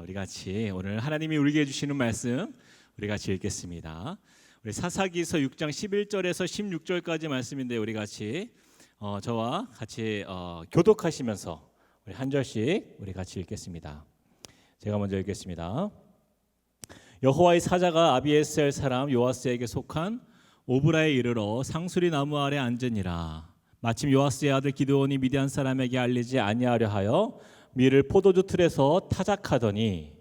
우리 같이 오늘 하나님이 우리에게 주시는 말씀 우리 같이 읽겠습니다. 우리 사사기서 6장 11절에서 16절까지 말씀인데 우리 같이 저와 같이 교독하시면서 우리 한 절씩 우리 같이 읽겠습니다. 제가 먼저 읽겠습니다. 여호와의 사자가 아비에셀 사람 요아스에게 속한 오브라에 이르러 상수리 나무 아래 앉으니라. 마침 요아스의 아들 기드온이 미디안 사람에게 알리지 아니하려 하여 밀을 포도주 틀에서 타작하더니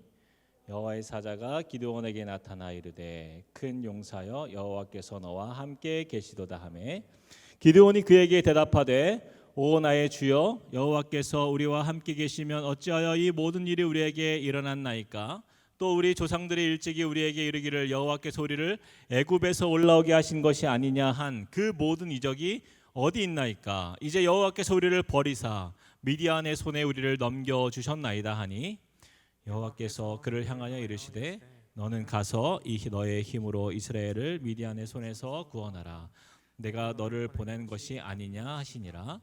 여호와의 사자가 기드온에게 나타나 이르되 큰 용사여 여호와께서 너와 함께 계시도다 하매 기드온이 그에게 대답하되 오 나의 주여 여호와께서 우리와 함께 계시면 어찌하여 이 모든 일이 우리에게 일어났나이까 또 우리 조상들이 일찍이 우리에게 이르기를 여호와께서 우리를 애굽에서 올라오게 하신 것이 아니냐 한 그 모든 이적이 어디 있나이까 이제 여호와께서 우리를 버리사 미디안의 손에 우리를 넘겨주셨나이다 하니 여호와께서 그를 향하여 이르시되 너는 가서 너의 힘으로 이스라엘을 미디안의 손에서 구원하라 내가 너를 보낸 것이 아니냐 하시니라.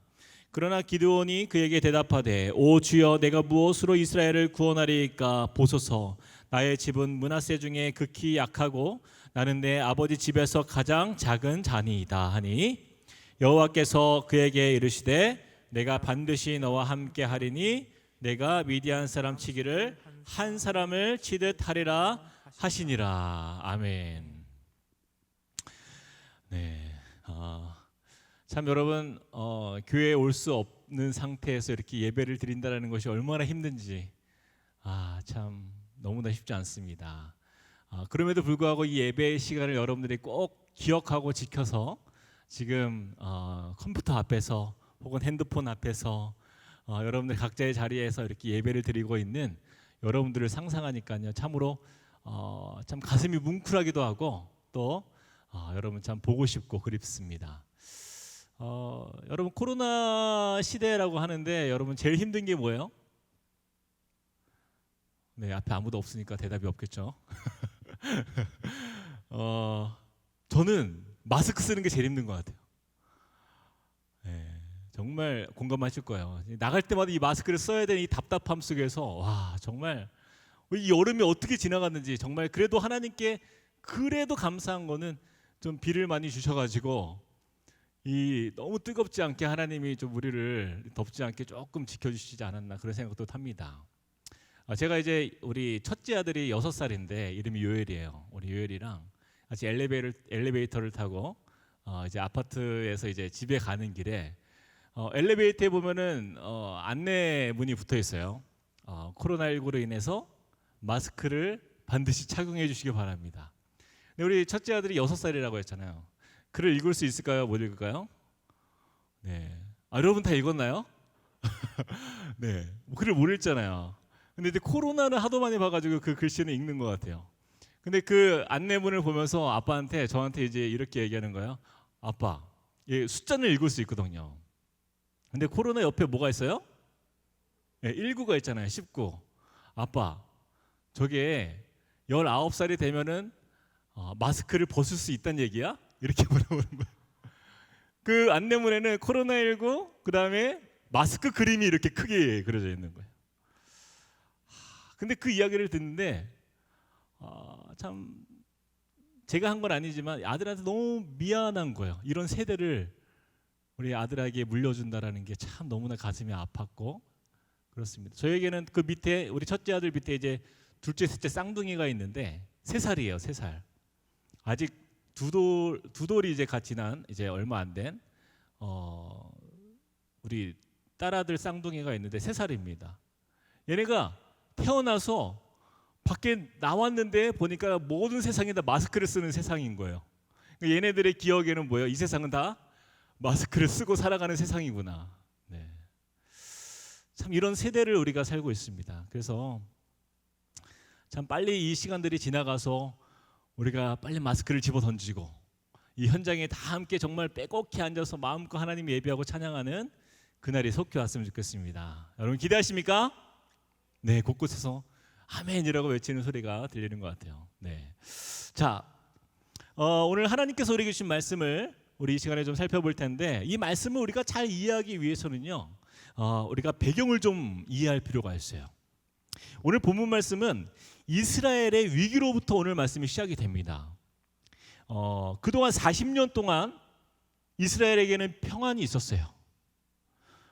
그러나 기드온이 그에게 대답하되 오 주여 내가 무엇으로 이스라엘을 구원하리이까 보소서 나의 집은 므낫세 중에 극히 약하고 나는 내 아버지 집에서 가장 작은 자니이다 하니 여호와께서 그에게 이르시되 내가 반드시 너와 함께 하리니 내가 미디안 사람 치기를 한 사람을 치듯 하리라 하시니라. 아멘. 네, 참 여러분 교회에 올 수 없는 상태에서 이렇게 예배를 드린다는 것이 얼마나 힘든지 참 너무나 쉽지 않습니다. 그럼에도 불구하고 이 예배의 시간을 여러분들이 꼭 기억하고 지켜서 지금 컴퓨터 앞에서 혹은 핸드폰 앞에서 여러분들 각자의 자리에서 이렇게 예배를 드리고 있는 여러분들을 상상하니까요 참으로 참 가슴이 뭉클하기도 하고 또 여러분 참 보고 싶고 그립습니다. 여러분 코로나 시대라고 하는데 여러분 제일 힘든 게 뭐예요? 네, 앞에 아무도 없으니까 대답이 없겠죠. 저는 마스크 쓰는 게 제일 힘든 것 같아요. 네, 정말 공감하실 거예요. 나갈 때마다 이 마스크를 써야 되는 이 답답함 속에서 와 정말 이 여름이 어떻게 지나갔는지 정말 그래도 하나님께 그래도 감사한 거는 좀 비를 많이 주셔가지고 이 너무 뜨겁지 않게 하나님이 좀 우리를 덥지 않게 조금 지켜주시지 않았나 그런 생각도 합니다. 제가 이제 우리 첫째 아들이 6살인데 이름이 요엘이에요. 우리 요엘이랑 같이 엘리베이터를 타고 이제 아파트에서 이제 집에 가는 길에 엘리베이터에 보면은 안내문이 붙어 있어요. 코로나19로 인해서 마스크를 반드시 착용해 주시기 바랍니다. 근데 우리 첫째 아들이 6살이라고 했잖아요. 글을 읽을 수 있을까요? 못 읽을까요? 네, 여러분 다 읽었나요? 네, 글을 못 읽잖아요. 근데 이제 코로나를 하도 많이 봐가지고 그 글씨는 읽는 것 같아요. 근데 그 안내문을 보면서 아빠한테 저한테 이제 이렇게 얘기하는 거예요. 아빠, 숫자는 읽을 수 있거든요. 근데 코로나 옆에 뭐가 있어요? 네, 19가 있잖아요. 19. 아빠, 저게 19살이 되면은 마스크를 벗을 수 있다는 얘기야? 이렇게 물어보는 거예요. 그 안내문에는 코로나19 그다음에 마스크 그림이 이렇게 크게 그려져 있는 거예요. 근데 그 이야기를 듣는데 참 제가 한 건 아니지만 아들한테 너무 미안한 거예요. 이런 세대를 우리 아들에게 물려준다라는 게 참 너무나 가슴이 아팠고 그렇습니다. 저에게는 그 밑에 우리 첫째 아들 밑에 이제 둘째, 셋째 쌍둥이가 있는데 3살이에요. 3살. 아직 두 돌이 이제 같이 난 이제 얼마 안 된 우리 딸아들 쌍둥이가 있는데 3살입니다. 얘네가 태어나서 밖에 나왔는데 보니까 모든 세상이 다 마스크를 쓰는 세상인 거예요. 얘네들의 기억에는 뭐예요? 이 세상은 다 마스크를 쓰고 살아가는 세상이구나. 네. 참 이런 세대를 우리가 살고 있습니다. 그래서 참 빨리 이 시간들이 지나가서 우리가 빨리 마스크를 집어 던지고 이 현장에 다 함께 정말 빼곡히 앉아서 마음껏 하나님 예배하고 찬양하는 그날이 속히 왔으면 좋겠습니다. 여러분 기대하십니까? 네, 곳곳에서 아멘이라고 외치는 소리가 들리는 것 같아요. 네, 자 오늘 하나님께서 우리에게 주신 말씀을 우리 이 시간에 좀 살펴볼 텐데 이 말씀을 우리가 잘 이해하기 위해서는요 우리가 배경을 좀 이해할 필요가 있어요. 오늘 본문 말씀은 이스라엘의 위기로부터 오늘 말씀이 시작이 됩니다. 그동안 40년 동안 이스라엘에게는 평안이 있었어요.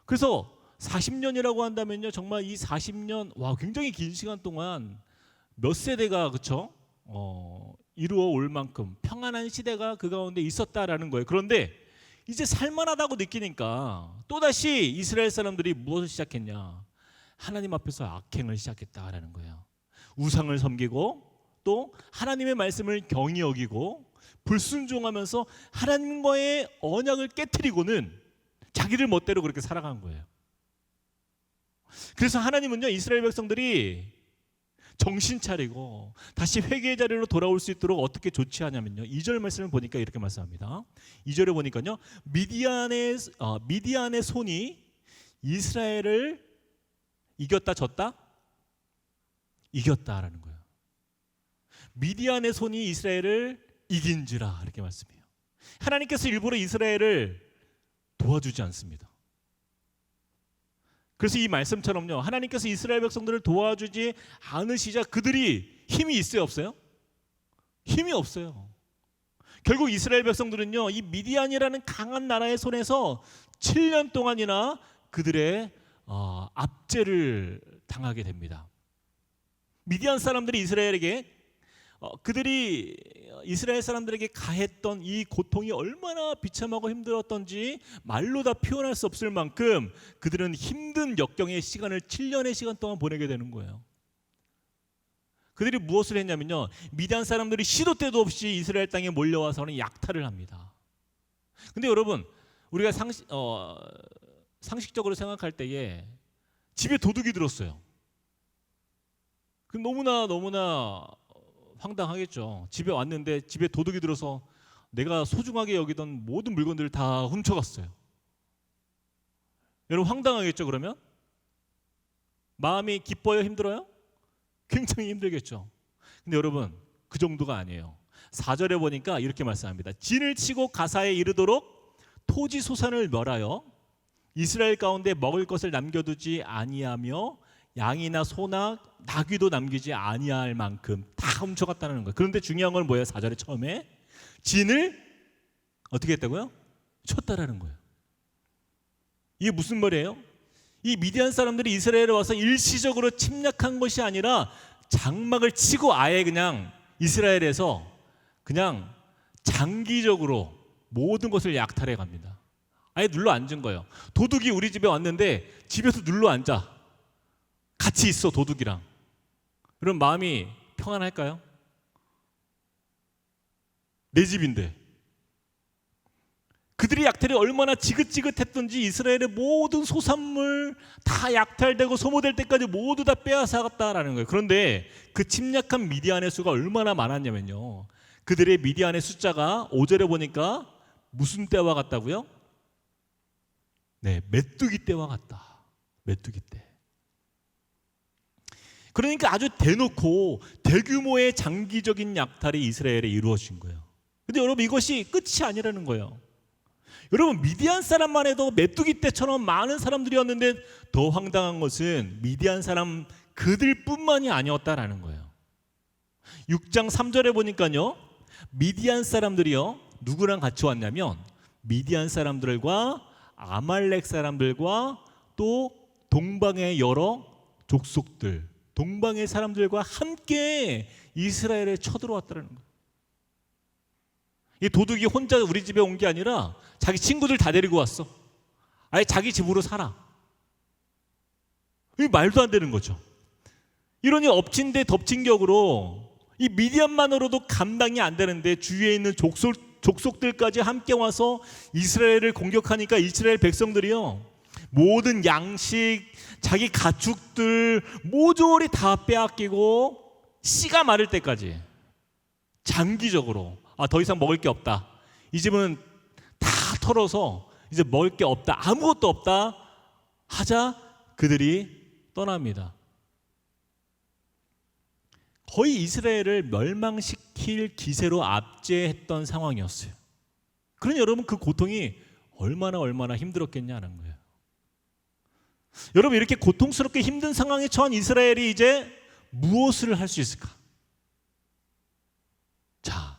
그래서 40년이라고 한다면요, 정말 이 40년, 굉장히 긴 시간 동안 몇 세대가 그쵸? 이루어 올 만큼 평안한 시대가 그 가운데 있었다라는 거예요. 그런데 이제 살만하다고 느끼니까 또다시 이스라엘 사람들이 무엇을 시작했냐? 하나님 앞에서 악행을 시작했다라는 거예요. 우상을 섬기고 또 하나님의 말씀을 경히 여기고 불순종하면서 하나님과의 언약을 깨트리고는 자기들 멋대로 그렇게 살아간 거예요. 그래서 하나님은요, 이스라엘 백성들이 정신 차리고 다시 회개의 자리로 돌아올 수 있도록 어떻게 조치하냐면요, 2절 말씀을 보니까 이렇게 말씀합니다. 2절에 보니까요, 미디안의 손이 이스라엘을 이겼다 졌다? 이겼다라는 거예요. 미디안의 손이 이스라엘을 이긴지라, 이렇게 말씀해요. 하나님께서 일부러 이스라엘을 도와주지 않습니다. 그래서 이 말씀처럼요, 하나님께서 이스라엘 백성들을 도와주지 않으시자 그들이 힘이 있어요, 없어요? 힘이 없어요. 결국 이스라엘 백성들은요, 이 미디안이라는 강한 나라의 손에서 7년 동안이나 그들의 압제를 당하게 됩니다. 미디안 사람들이 그들이 이스라엘 사람들에게 가했던 이 고통이 얼마나 비참하고 힘들었던지 말로 다 표현할 수 없을 만큼 그들은 힘든 역경의 시간을 7년의 시간 동안 보내게 되는 거예요. 그들이 무엇을 했냐면요, 미디안 사람들이 시도 때도 없이 이스라엘 땅에 몰려와서는 약탈을 합니다. 근데 여러분, 우리가 상식적으로 생각할 때에 집에 도둑이 들었어요. 그 너무나 황당하겠죠. 집에 왔는데 집에 도둑이 들어서 내가 소중하게 여기던 모든 물건들을 다 훔쳐갔어요. 여러분, 황당하겠죠. 그러면 마음이 기뻐요, 힘들어요? 굉장히 힘들겠죠. 근데 여러분, 그 정도가 아니에요. 4절에 보니까 이렇게 말씀합니다. 진을 치고 가사에 이르도록 토지 소산을 멸하여 이스라엘 가운데 먹을 것을 남겨두지 아니하며 양이나 소나 나귀도 남기지 아니할 만큼 다 훔쳐갔다는 거예요. 그런데 중요한 건 뭐예요? 4절에 처음에 진을 어떻게 했다고요? 쳤다라는 거예요. 이게 무슨 말이에요? 이 미디안 사람들이 이스라엘에 와서 일시적으로 침략한 것이 아니라 장막을 치고 아예 그냥 이스라엘에서 그냥 장기적으로 모든 것을 약탈해 갑니다. 아예 눌러 앉은 거예요. 도둑이 우리 집에 왔는데 집에서 눌러 앉아. 같이 있어, 도둑이랑. 그럼 마음이 평안할까요? 내 집인데. 그들의 약탈이 얼마나 지긋지긋했던지 이스라엘의 모든 소산물 다 약탈되고 소모될 때까지 모두 다 빼앗아갔다라는 거예요. 그런데 그 침략한 미디안의 수가 얼마나 많았냐면요, 그들의 미디안의 숫자가 5절에 보니까 무슨 때와 같다고요? 네, 메뚜기 때와 같다. 메뚜기 때. 그러니까 아주 대놓고 대규모의 장기적인 약탈이 이스라엘에 이루어진 거예요. 근데 여러분, 이것이 끝이 아니라는 거예요. 여러분, 미디안 사람만 해도 메뚜기 때처럼 많은 사람들이었는데 더 황당한 것은 미디안 사람 그들뿐만이 아니었다라는 거예요. 6장 3절에 보니까요, 미디안 사람들이요, 누구랑 같이 왔냐면 미디안 사람들과 아말렉 사람들과 또 동방의 여러 족속들, 동방의 사람들과 함께 이스라엘에 쳐들어왔다는 거예요. 이 도둑이 혼자 우리 집에 온 게 아니라 자기 친구들 다 데리고 왔어. 아예 자기 집으로 살아. 이게 말도 안 되는 거죠. 이러니 엎친 데 덮친 격으로 이 미디안만으로도 감당이 안 되는데 주위에 있는 족속들까지 함께 와서 이스라엘을 공격하니까 이스라엘 백성들이요, 모든 양식, 자기 가축들 모조리 다 빼앗기고 씨가 마를 때까지 장기적으로 더 이상 먹을 게 없다. 이 집은 다 털어서 이제 먹을 게 없다. 아무것도 없다 하자 그들이 떠납니다. 거의 이스라엘을 멸망시킬 기세로 압제했던 상황이었어요. 그러니 여러분, 그 고통이 얼마나 힘들었겠냐는 거예요. 여러분, 이렇게 고통스럽게 힘든 상황에 처한 이스라엘이 이제 무엇을 할 수 있을까? 자,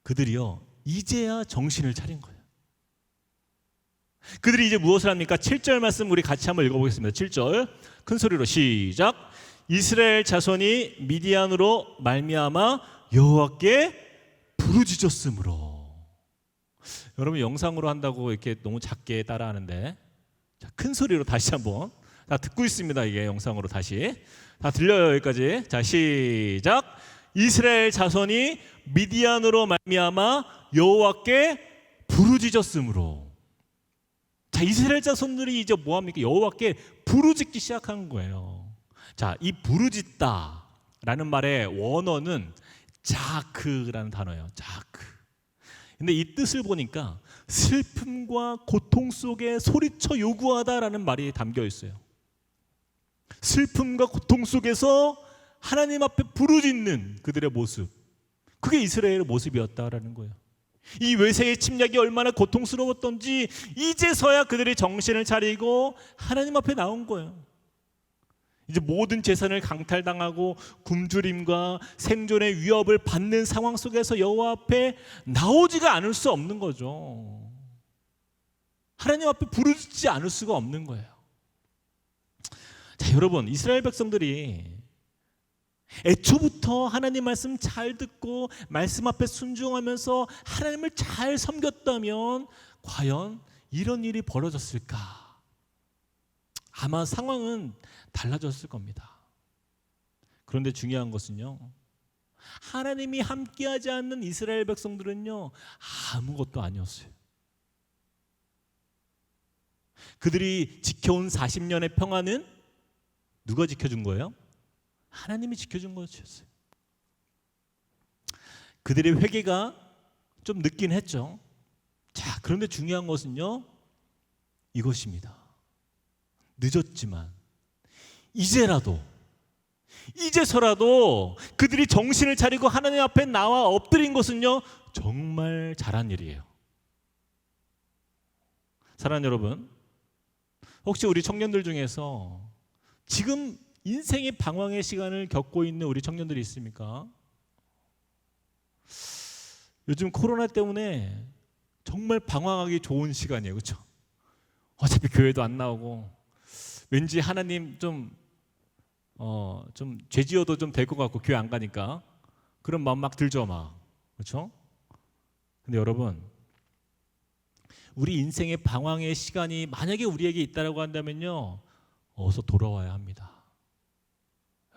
그들이요 이제야 정신을 차린 거예요. 그들이 이제 무엇을 합니까? 7절 말씀 우리 같이 한번 읽어보겠습니다. 7절 큰 소리로 시작. 이스라엘 자손이 미디안으로 말미암아 여호와께 부르짖었으므로. 여러분, 영상으로 한다고 이렇게 너무 작게 따라하는데, 자, 큰 소리로 다시 한번. 다 듣고 있습니다. 이게 영상으로 다시 다 들려요. 여기까지. 자, 시작. 이스라엘 자손이 미디안으로 말미암아 여호와께 부르짖었으므로. 자, 이스라엘 자손들이 이제 뭐 합니까? 여호와께 부르짖기 시작한 거예요. 자, 이 부르짖다라는 말의 원어는 자크라는 단어예요. 자크. 근데 이 뜻을 보니까 슬픔과 고통 속에 소리쳐 요구하다라는 말이 담겨 있어요. 슬픔과 고통 속에서 하나님 앞에 부르짖는 그들의 모습, 그게 이스라엘의 모습이었다라는 거예요. 이 외세의 침략이 얼마나 고통스러웠던지 이제서야 그들이 정신을 차리고 하나님 앞에 나온 거예요. 이제 모든 재산을 강탈당하고 굶주림과 생존의 위협을 받는 상황 속에서 여호와 앞에 나오지가 않을 수 없는 거죠. 하나님 앞에 부르짖지 않을 수가 없는 거예요. 자, 여러분, 이스라엘 백성들이 애초부터 하나님 말씀 잘 듣고 말씀 앞에 순종하면서 하나님을 잘 섬겼다면 과연 이런 일이 벌어졌을까? 아마 상황은 달라졌을 겁니다. 그런데 중요한 것은요, 하나님이 함께하지 않는 이스라엘 백성들은요 아무것도 아니었어요. 그들이 지켜온 40년의 평안은 누가 지켜준 거예요? 하나님이 지켜준 것이었어요. 그들의 회개가 좀 늦긴 했죠. 자, 그런데 중요한 것은요 이것입니다. 늦었지만 이제서라도 그들이 정신을 차리고 하나님 앞에 나와 엎드린 것은요 정말 잘한 일이에요. 사랑하는 여러분, 혹시 우리 청년들 중에서 지금 인생의 방황의 시간을 겪고 있는 우리 청년들이 있습니까? 요즘 코로나 때문에 정말 방황하기 좋은 시간이에요. 그렇죠? 어차피 교회도 안 나오고 왠지 하나님 좀 죄지어도 좀 될 것 같고 교회 안 가니까 그런 마음 막 들죠, 막. 그렇죠? 근데 여러분, 우리 인생의 방황의 시간이 만약에 우리에게 있다라고 한다면요 어서 돌아와야 합니다.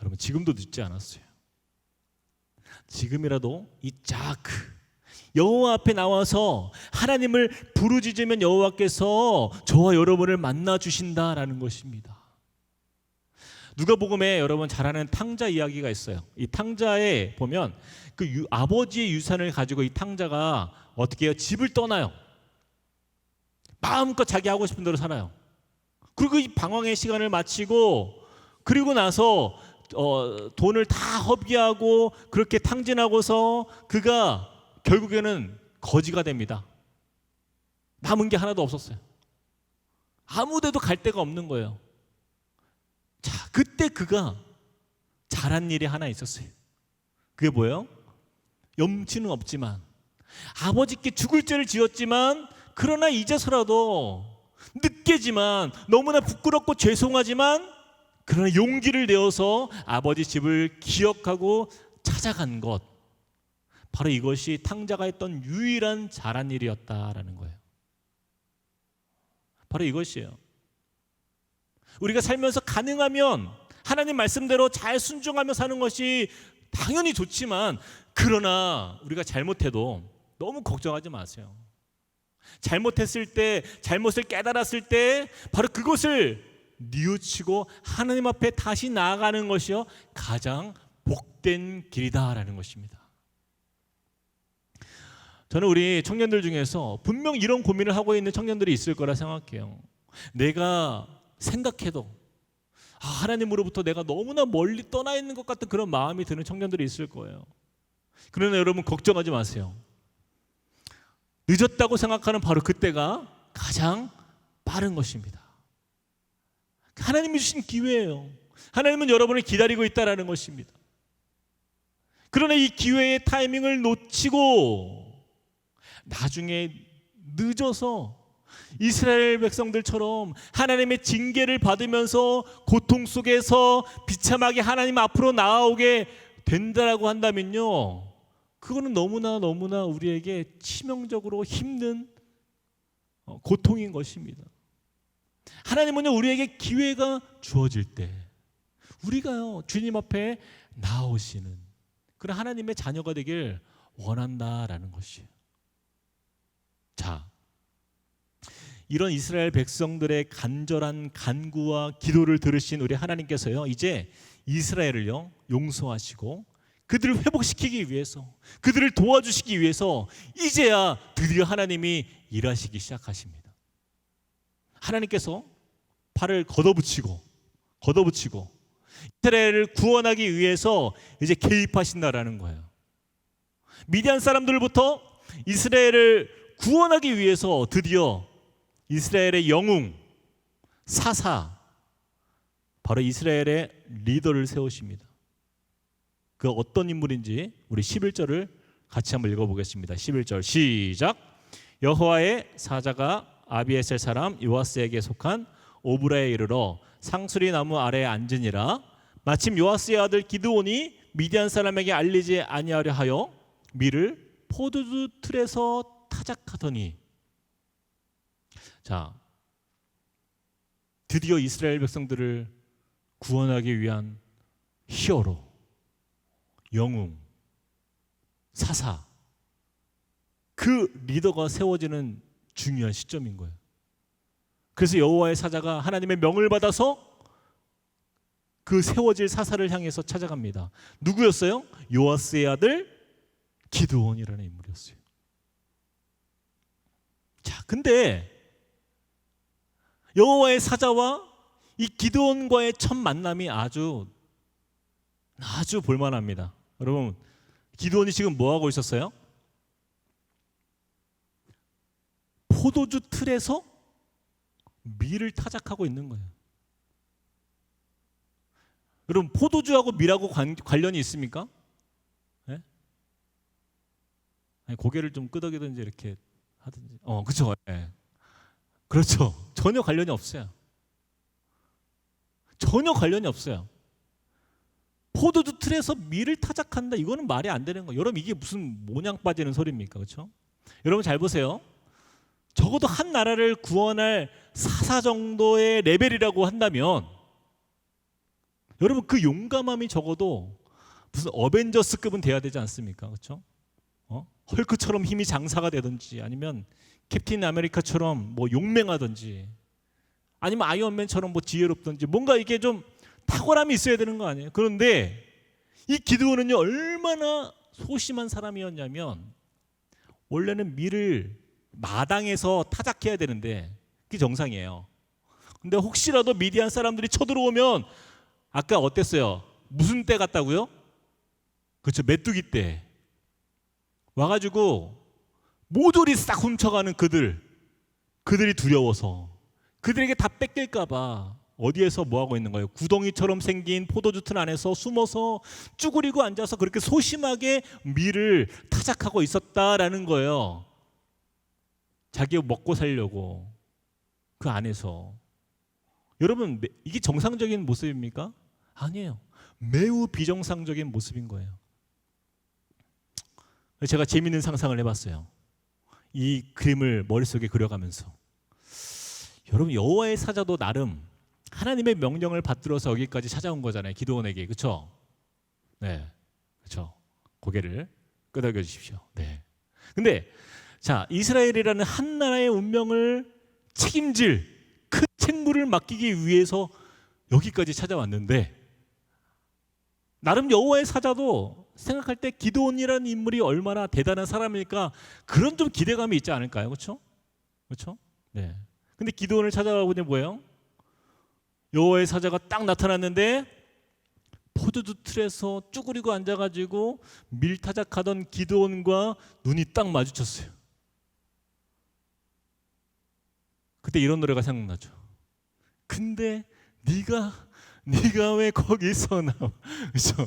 여러분, 지금도 늦지 않았어요. 지금이라도 이 자크 여호와 앞에 나와서 하나님을 부르짖으면 여호와께서 저와 여러분을 만나 주신다라는 것입니다. 누가복음에 여러분 잘 아는 탕자 이야기가 있어요. 이 탕자에 보면 그 아버지의 유산을 가지고 이 탕자가 어떻게 해요? 집을 떠나요. 마음껏 자기 하고 싶은 대로 살아요. 그리고 이 방황의 시간을 마치고 그리고 나서 돈을 다 허비하고 그렇게 탕진하고서 그가 결국에는 거지가 됩니다. 남은 게 하나도 없었어요. 아무 데도 갈 데가 없는 거예요. 자, 그때 그가 잘한 일이 하나 있었어요. 그게 뭐예요? 염치는 없지만 아버지께 죽을 죄를 지었지만 그러나 이제서라도 늦게지만 너무나 부끄럽고 죄송하지만 그러나 용기를 내어서 아버지 집을 기억하고 찾아간 것, 바로 이것이 탕자가 했던 유일한 잘한 일이었다라는 거예요. 바로 이것이에요. 우리가 살면서 가능하면 하나님 말씀대로 잘 순종하며 사는 것이 당연히 좋지만 그러나 우리가 잘못해도 너무 걱정하지 마세요. 잘못했을 때, 잘못을 깨달았을 때 바로 그것을 뉘우치고 하나님 앞에 다시 나아가는 것이요 가장 복된 길이다라는 것입니다. 저는 우리 청년들 중에서 분명 이런 고민을 하고 있는 청년들이 있을 거라 생각해요. 내가 생각해도 하나님으로부터 내가 너무나 멀리 떠나 있는 것 같은 그런 마음이 드는 청년들이 있을 거예요. 그러나 여러분 걱정하지 마세요. 늦었다고 생각하는 바로 그때가 가장 빠른 것입니다. 하나님이 주신 기회예요. 하나님은 여러분을 기다리고 있다라는 것입니다. 그러나 이 기회의 타이밍을 놓치고 나중에 늦어서 이스라엘 백성들처럼 하나님의 징계를 받으면서 고통 속에서 비참하게 하나님 앞으로 나아오게 된다라고 한다면요, 그거는 너무나 우리에게 치명적으로 힘든 고통인 것입니다. 하나님은요, 우리에게 기회가 주어질 때 우리가요 주님 앞에 나오시는 그런 하나님의 자녀가 되길 원한다라는 것이에요. 자, 이런 이스라엘 백성들의 간절한 간구와 기도를 들으신 우리 하나님께서요, 이제 이스라엘을요 용서하시고 그들을 회복시키기 위해서, 그들을 도와주시기 위해서 이제야 드디어 하나님이 일하시기 시작하십니다. 하나님께서 팔을 걷어붙이고 이스라엘을 구원하기 위해서 이제 개입하신다라는 거예요. 미디안 사람들부터 이스라엘을 구원하기 위해서 드디어 이스라엘의 영웅 사사, 바로 이스라엘의 리더를 세우십니다. 그 어떤 인물인지 우리 11절을 같이 한번 읽어보겠습니다. 11절 시작. 여호와의 사자가 아비에셀 사람 요아스에게 속한 오브라에 이르러 상수리 나무 아래에 앉으니라. 마침 요아스의 아들 기드온이 미디안 사람에게 알리지 아니하려 하여 밀을 포도주 틀에서 타작하더니. 자, 드디어 이스라엘 백성들을 구원하기 위한 히어로, 영웅, 사사, 그 리더가 세워지는 중요한 시점인 거예요. 그래서 여호와의 사자가 하나님의 명을 받아서 그 세워질 사사를 향해서 찾아갑니다. 누구였어요? 요아스의 아들 기드온이라는 인물이었어요. 자, 근데 여호와의 사자와 이 기드온과의 첫 만남이 아주 볼만합니다. 여러분, 기드온이 지금 뭐 하고 있었어요? 포도주 틀에서 밀을 타작하고 있는 거예요. 여러분, 포도주하고 밀하고 관련이 있습니까? 네? 아니, 고개를 좀 끄덕이든지 이렇게 하든지. 그렇죠. 네. 그렇죠. 전혀 관련이 없어요. 전혀 관련이 없어요. 포도주 틀에서 밀을 타작한다, 이거는 말이 안 되는 거예요. 여러분, 이게 무슨 모냥 빠지는 소리입니까? 그렇죠? 여러분 잘 보세요. 적어도 한 나라를 구원할 사사 정도의 레벨이라고 한다면 여러분, 그 용감함이 적어도 무슨 어벤져스급은 돼야 되지 않습니까? 그렇죠? 헐크처럼 힘이 장사가 되든지, 아니면 캡틴 아메리카처럼 뭐 용맹하든지, 아니면 아이언맨처럼 뭐 지혜롭든지, 뭔가 이게 좀 탁월함이 있어야 되는 거 아니에요? 그런데 이 기드온은요, 얼마나 소심한 사람이었냐면, 원래는 밀을 마당에서 타작해야 되는데 그게 정상이에요. 근데 혹시라도 미디안 사람들이 쳐들어오면, 아까 어땠어요? 무슨 때 같다고요? 그렇죠, 메뚜기 때 와가지고 모조리 싹 훔쳐가는 그들이 두려워서, 그들에게 다 뺏길까봐 어디에서 뭐 하고 있는 거예요? 구덩이처럼 생긴 포도주 틀 안에서 숨어서 쭈그리고 앉아서 그렇게 소심하게 밀을 타작하고 있었다라는 거예요. 자기 먹고 살려고 그 안에서. 여러분, 이게 정상적인 모습입니까? 아니에요. 매우 비정상적인 모습인 거예요. 제가 재미있는 상상을 해봤어요. 이 그림을 머릿속에 그려가면서, 여러분, 여호와의 사자도 나름 하나님의 명령을 받들어서 여기까지 찾아온 거잖아요. 기드온에게. 그렇죠? 네, 그렇죠. 고개를 끄덕여 주십시오. 네. 근데 자, 이스라엘이라는 한 나라의 운명을 책임질 큰 책무를 맡기기 위해서 여기까지 찾아왔는데, 나름 여호와의 사자도 생각할 때 기드온이라는 인물이 얼마나 대단한 사람일까, 그런 좀 기대감이 있지 않을까요? 그렇죠? 그렇죠? 네. 근데 기드온을 찾아가 보니 뭐예요? 여호와의 사자가 딱 나타났는데 포도주 틀에서 쭈그리고 앉아가지고 밀타작하던 기드온과 눈이 딱 마주쳤어요. 그때 이런 노래가 생각나죠. 근데 네가 왜 거기서 나와? 그렇죠?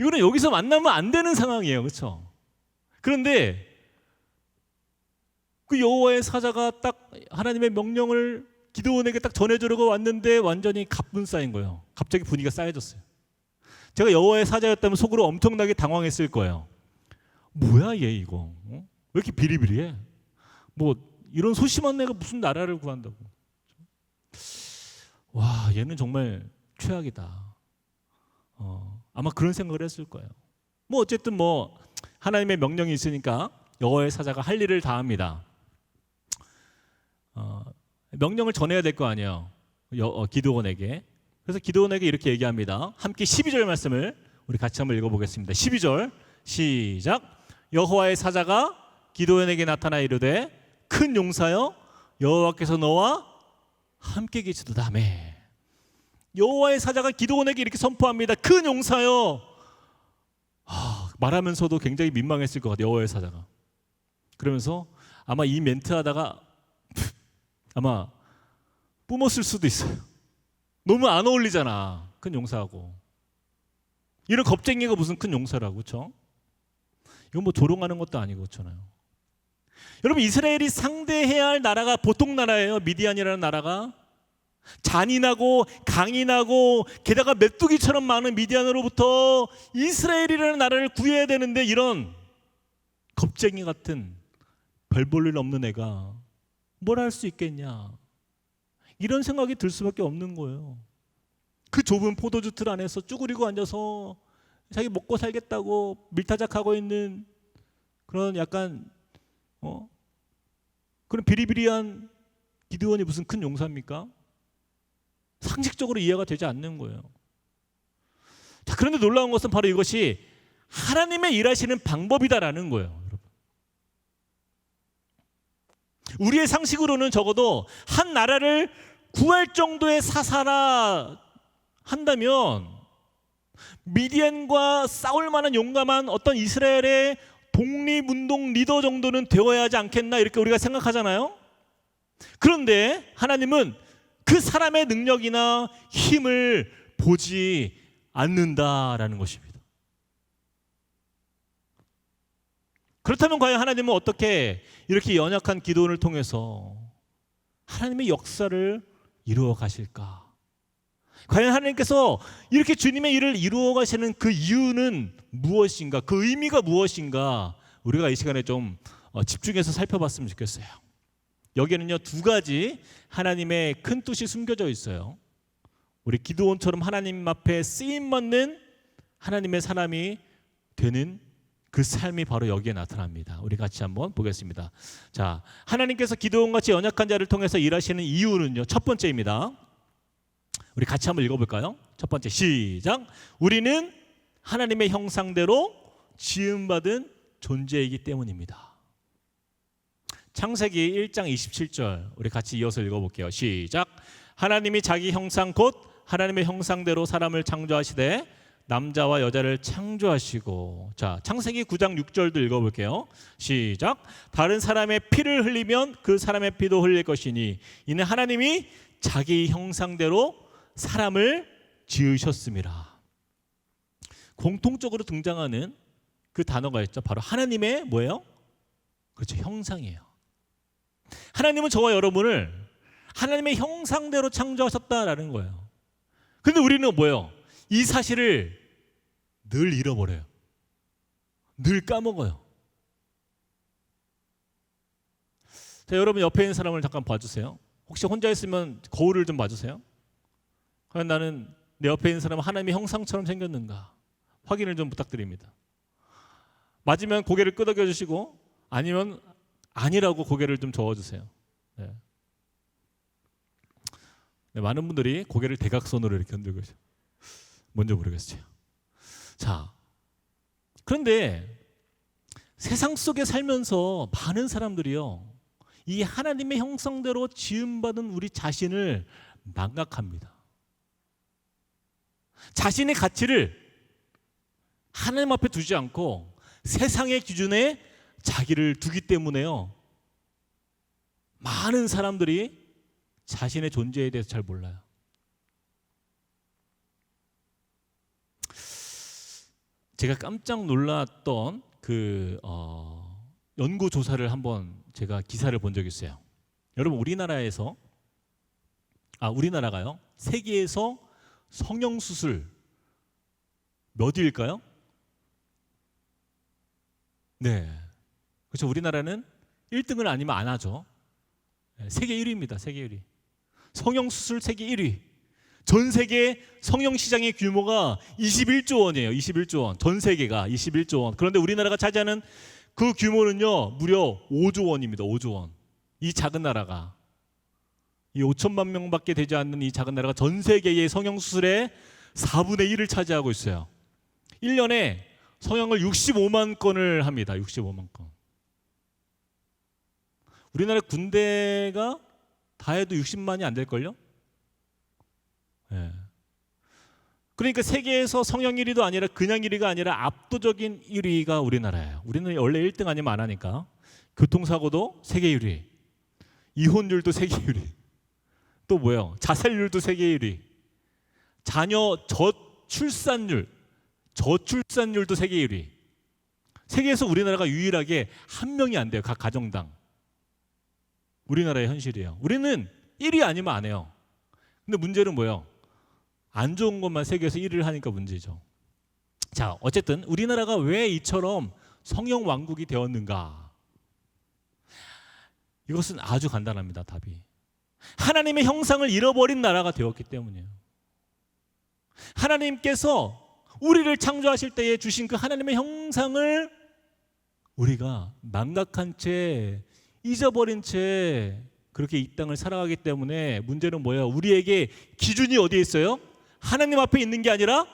이거는 여기서 만나면 안 되는 상황이에요, 그렇죠? 그런데 그 여호와의 사자가 딱 하나님의 명령을 기드온에게 딱 전해주려고 왔는데 완전히 갑분 쌓인 거예요. 갑자기 분위기가 쌓여졌어요. 제가 여호와의 사자였다면 속으로 엄청나게 당황했을 거예요. 뭐야 얘 이거? 왜 이렇게 비리비리해? 뭐 이런 소심한 애가 무슨 나라를 구한다고? 와, 얘는 정말 최악이다. 아마 그런 생각을 했을 거예요. 뭐 어쨌든 뭐 하나님의 명령이 있으니까 여호와의 사자가 할 일을 다 합니다. 명령을 전해야 될 거 아니에요. 기드온에게. 그래서 기드온에게 이렇게 얘기합니다. 함께 12절 말씀을 우리 같이 한번 읽어보겠습니다. 12절 시작. 여호와의 사자가 기드온에게 나타나 이르되 큰 용사여 여호와께서 너와 함께 계시도다며. 여호와의 사자가 기드온에게 이렇게 선포합니다. 큰 용사여. 말하면서도 굉장히 민망했을 것 같아요. 여호와의 사자가. 그러면서 아마 이 멘트 하다가 아마 뿜었을 수도 있어요. 너무 안 어울리잖아, 큰 용사하고. 이런 겁쟁이가 무슨 큰 용사라고, 그렇죠? 이건 뭐 조롱하는 것도 아니고, 그렇잖아요. 여러분, 이스라엘이 상대해야 할 나라가 보통 나라예요. 미디안이라는 나라가 잔인하고 강인하고 게다가 메뚜기처럼 많은 미디안으로부터 이스라엘이라는 나라를 구해야 되는데 이런 겁쟁이 같은 별 볼 일 없는 애가 뭘 할 수 있겠냐, 이런 생각이 들 수밖에 없는 거예요. 그 좁은 포도주 틀 안에서 쭈그리고 앉아서 자기 먹고 살겠다고 밀타작하고 있는 그런 약간 그런 비리비리한 기드온이 무슨 큰 용사입니까? 상식적으로 이해가 되지 않는 거예요. 자, 그런데 놀라운 것은 바로 이것이 하나님의 일하시는 방법이다라는 거예요. 여러분. 우리의 상식으로는 적어도 한 나라를 구할 정도의 사사라 한다면 미디안과 싸울 만한 용감한 어떤 이스라엘의 독립운동 리더 정도는 되어야 하지 않겠나, 이렇게 우리가 생각하잖아요. 그런데 하나님은 그 사람의 능력이나 힘을 보지 않는다라는 것입니다. 그렇다면 과연 하나님은 어떻게 이렇게 연약한 기도원을 통해서 하나님의 역사를 이루어 가실까? 과연 하나님께서 이렇게 주님의 일을 이루어 가시는 그 이유는 무엇인가? 그 의미가 무엇인가? 우리가 이 시간에 좀 집중해서 살펴봤으면 좋겠어요. 여기에는요, 두 가지 하나님의 큰 뜻이 숨겨져 있어요. 우리 기드온처럼 하나님 앞에 쓰임받는 하나님의 사람이 되는 그 삶이 바로 여기에 나타납니다. 우리 같이 한번 보겠습니다. 자, 하나님께서 기드온같이 연약한 자를 통해서 일하시는 이유는요, 첫 번째입니다. 우리 같이 한번 읽어볼까요? 첫 번째 시작. 우리는 하나님의 형상대로 지음받은 존재이기 때문입니다. 창세기 1장 27절 우리 같이 이어서 읽어볼게요. 시작. 하나님이 자기 형상 곧 하나님의 형상대로 사람을 창조하시되 남자와 여자를 창조하시고. 자, 창세기 9장 6절도 읽어볼게요. 시작. 다른 사람의 피를 흘리면 그 사람의 피도 흘릴 것이니 이는 하나님이 자기 형상대로 사람을 지으셨습니다. 공통적으로 등장하는 그 단어가 있죠. 바로 하나님의 뭐예요? 그렇죠, 형상이에요. 하나님은 저와 여러분을 하나님의 형상대로 창조하셨다라는 거예요. 근데 우리는 뭐예요? 이 사실을 늘 잃어버려요. 늘 까먹어요. 자, 여러분 옆에 있는 사람을 잠깐 봐주세요. 혹시 혼자 있으면 거울을 좀 봐주세요. 과연 나는 내 옆에 있는 사람은 하나님의 형상처럼 생겼는가 확인을 좀 부탁드립니다. 맞으면 고개를 끄덕여 주시고 아니면 아니라고 고개를 좀 저어주세요. 네. 네, 많은 분들이 고개를 대각선으로 이렇게 흔들고 계세요. 뭔지 모르겠어요. 자, 그런데 세상 속에 살면서 많은 사람들이요, 이 하나님의 형상대로 지음받은 우리 자신을 망각합니다. 자신의 가치를 하나님 앞에 두지 않고 세상의 기준에 자기를 두기 때문에요, 많은 사람들이 자신의 존재에 대해서 잘 몰라요. 제가 깜짝 놀랐던 연구 조사를 한번 제가 기사를 본 적이 있어요. 여러분, 우리나라가요, 세계에서 성형수술 몇 위일까요? 네, 그렇죠. 우리나라는 1등을 아니면 안 하죠. 세계 1위입니다. 세계 1위. 성형수술 세계 1위. 전 세계 성형시장의 규모가 21조 원이에요. 21조 원. 전 세계가 21조 원. 그런데 우리나라가 차지하는 그 규모는요, 무려 5조 원입니다. 5조 원. 이 작은 나라가, 이 5천만 명밖에 되지 않는 이 작은 나라가 전 세계의 성형수술의 4분의 1을 차지하고 있어요. 1년에 성형을 65만 건을 합니다. 65만 건. 우리나라 군대가 다 해도 60만이 안 될걸요? 네. 그러니까 세계에서 성형 1위도 아니라 그냥 1위가 아니라 압도적인 1위가 우리나라예요. 우리는 원래 1등 아니면 안 하니까. 교통사고도 세계 1위, 이혼율도 세계 1위, 또 뭐예요? 자살률도 세계 1위, 자녀 저출산율도 세계 1위. 세계에서 우리나라가 유일하게 한 명이 안 돼요. 각 가정당. 우리나라의 현실이에요. 우리는 1위 아니면 안 해요. 근데 문제는 뭐예요? 안 좋은 것만 세계에서 1위를 하니까 문제죠. 자, 어쨌든 우리나라가 왜 이처럼 성형 왕국이 되었는가? 이것은 아주 간단합니다. 답이 하나님의 형상을 잃어버린 나라가 되었기 때문이에요. 하나님께서 우리를 창조하실 때에 주신 그 하나님의 형상을 우리가 망각한 채, 잊어버린 채 그렇게 이 땅을 살아가기 때문에 문제는 뭐예요? 우리에게 기준이 어디에 있어요? 하나님 앞에 있는 게 아니라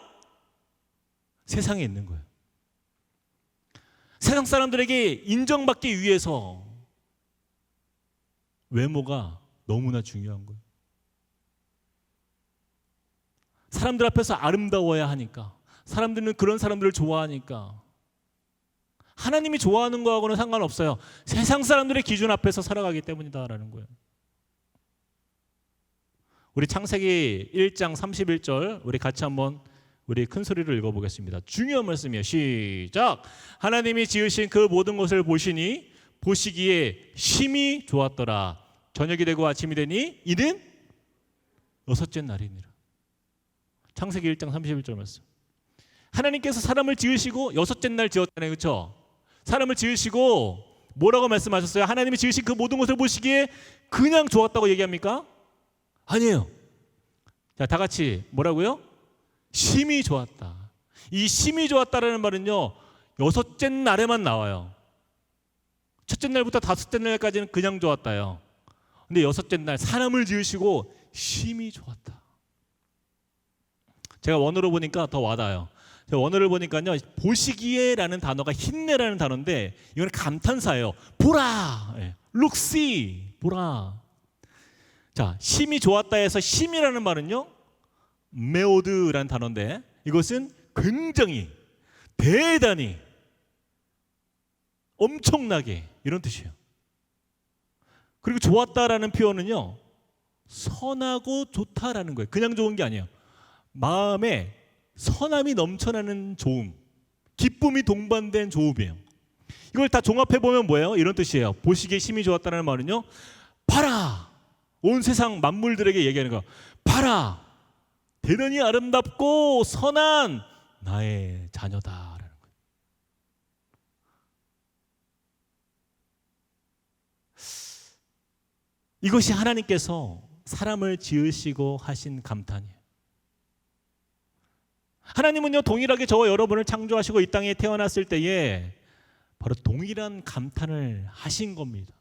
세상에 있는 거예요. 세상 사람들에게 인정받기 위해서 외모가 너무나 중요한 거예요. 사람들 앞에서 아름다워야 하니까, 사람들은 그런 사람들을 좋아하니까. 하나님이 좋아하는 거하고는 상관없어요. 세상 사람들의 기준 앞에서 살아가기 때문이다라는 거예요. 우리 창세기 1장 31절 우리 같이 한번 우리 큰 소리로 읽어보겠습니다. 중요한 말씀이에요. 시작. 하나님이 지으신 그 모든 것을 보시니 보시기에 심히 좋았더라. 저녁이 되고 아침이 되니 이는 여섯째 날이니라. 창세기 1장 31절 말씀. 하나님께서 사람을 지으시고 여섯째 날 지었잖아요. 그렇죠? 사람을 지으시고 뭐라고 말씀하셨어요? 하나님이 지으신 그 모든 것을 보시기에 그냥 좋았다고 얘기합니까? 아니에요. 자, 다 같이 뭐라고요? 심히 좋았다. 이 심히 좋았다라는 말은요, 여섯째 날에만 나와요. 첫째 날부터 다섯째 날까지는 그냥 좋았다요. 근데 여섯째 날 사람을 지으시고 심히 좋았다. 제가 원어로 보니까 더 와닿아요. 제가 원어를 보니까요, 보시기에라는 단어가 힘내라는 단어인데 이건 감탄사예요. 보라, look, see, 보라. 자, 심히 좋았다 해서 심이라는 말은요, 메오드라는 단어인데 이것은 굉장히, 대단히, 엄청나게 이런 뜻이에요. 그리고 좋았다라는 표현은요, 선하고 좋다라는 거예요. 그냥 좋은 게 아니에요. 마음에 선함이 넘쳐나는 좋음, 기쁨이 동반된 좋음이에요. 이걸 다 종합해보면 뭐예요? 이런 뜻이에요. 보시기에 심히 좋았다는 말은요, 봐라, 온 세상 만물들에게 얘기하는 거, 봐라, 대단히 아름답고 선한 나의 자녀다라는 거예요. 이것이 하나님께서 사람을 지으시고 하신 감탄이에요. 하나님은요, 동일하게 저와 여러분을 창조하시고 이 땅에 태어났을 때에 바로 동일한 감탄을 하신 겁니다.